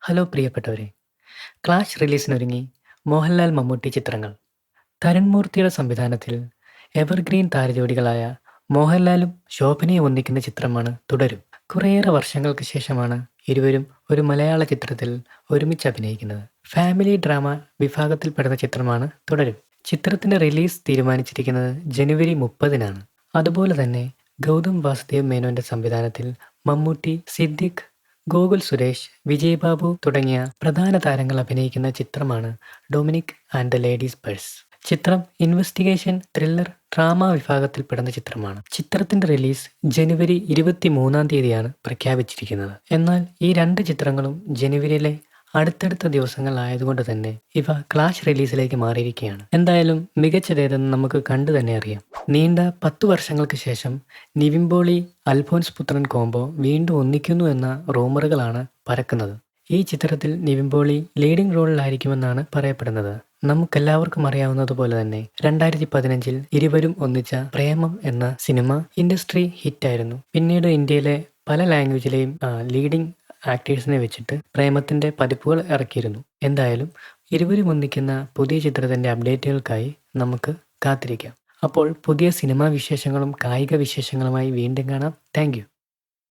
Hello പ്രിയപ്പെട്ടവരെ, clash റിലീസിനൊരുങ്ങി Mohanlal Mammootty ചിത്രങ്ങൾ. തരുൺ മൂർത്തിയുടെ സംവിധാനത്തിൽ എവർഗ്രീൻ താരജോഡികളായ മോഹൻലാലും ശോഭനയും ഒന്നിക്കുന്ന ചിത്രമാണ് തുടരും. കുറേയേറെ വർഷങ്ങൾക്ക് ശേഷമാണ് ഇരുവരും ഒരു മലയാള ചിത്രത്തിൽ ഒരുമിച്ച് അഭിനയിക്കുന്നത്. ഫാമിലി ഡ്രാമ വിഭാഗത്തിൽപ്പെടുന്ന ചിത്രമാണ് തുടരും. ചിത്രത്തിന്റെ റിലീസ് തീരുമാനിച്ചിരിക്കുന്നത് ജനുവരി 30-നാണ്. അതുപോലെ തന്നെ ഗൗതം വാസുദേവ് മേനോന്റെ സംവിധാനത്തിൽ മമ്മൂട്ടി, സിദ്ദിഖ്, ഗോകുൽ സുരേഷ്, വിജയ് ബാബു തുടങ്ങിയ പ്രധാന താരങ്ങൾ അഭിനയിക്കുന്ന ചിത്രമാണ് Dominic and the ladies purse. ചിത്രം ഇൻവെസ്റ്റിഗേഷൻ, ത്രില്ലർ, ഡ്രാമ വിഭാഗത്തിൽപ്പെടുന്ന ചിത്രമാണ്. ചിത്രത്തിന്റെ റിലീസ് ജനുവരി 23-ാണ് പ്രഖ്യാപിച്ചിരിക്കുന്നത്. എന്നാൽ ഈ രണ്ട് ചിത്രങ്ങളും ജനുവരിയിലെ അടുത്തടുത്ത ദിവസങ്ങളായതുകൊണ്ട് തന്നെ ഇവ ക്ലാഷ് റിലീസിലേക്ക് മാറിയിരിക്കുകയാണ്. എന്തായാലും മികച്ചതേതെന്ന് നമുക്ക് കണ്ടു തന്നെ അറിയാം. നീണ്ട 10 വർഷങ്ങൾക്ക് ശേഷം നിവിൻ പോളി അൽഫോൻസ് പുത്രൻ കോംബോ വീണ്ടും ഒന്നിക്കുന്നു എന്ന റൂമറുകളാണ് പരക്കുന്നത്. ഈ ചിത്രത്തിൽ നിവിൻ പോളി ലീഡിംഗ് റോളിലായിരിക്കുമെന്നാണ് പറയപ്പെടുന്നത്. നമുക്കെല്ലാവർക്കും അറിയാവുന്നതുപോലെ തന്നെ 2015-ൽ ഇരുവരും ഒന്നിച്ച പ്രേമം എന്ന സിനിമ ഇൻഡസ്ട്രി ഹിറ്റായിരുന്നു. പിന്നീട് ഇന്ത്യയിലെ പല ലാംഗ്വേജിലെയും ലീഡിംഗ് ആക്ടേഴ്സിനെ വെച്ചിട്ട് പ്രേമത്തിന്റെ പതിപ്പുകൾ ഇറക്കിയിരുന്നു. എന്തായാലും ഇരുവരും ഒന്നിക്കുന്ന പുതിയ ചിത്രത്തിന്റെ അപ്ഡേറ്റുകൾക്കായി നമുക്ക് കാത്തിരിക്കാം. അപ്പോൾ പുതിയ സിനിമാ വിശേഷങ്ങളും കായിക വിശേഷങ്ങളുമായി വീണ്ടും കാണാം. Thank you.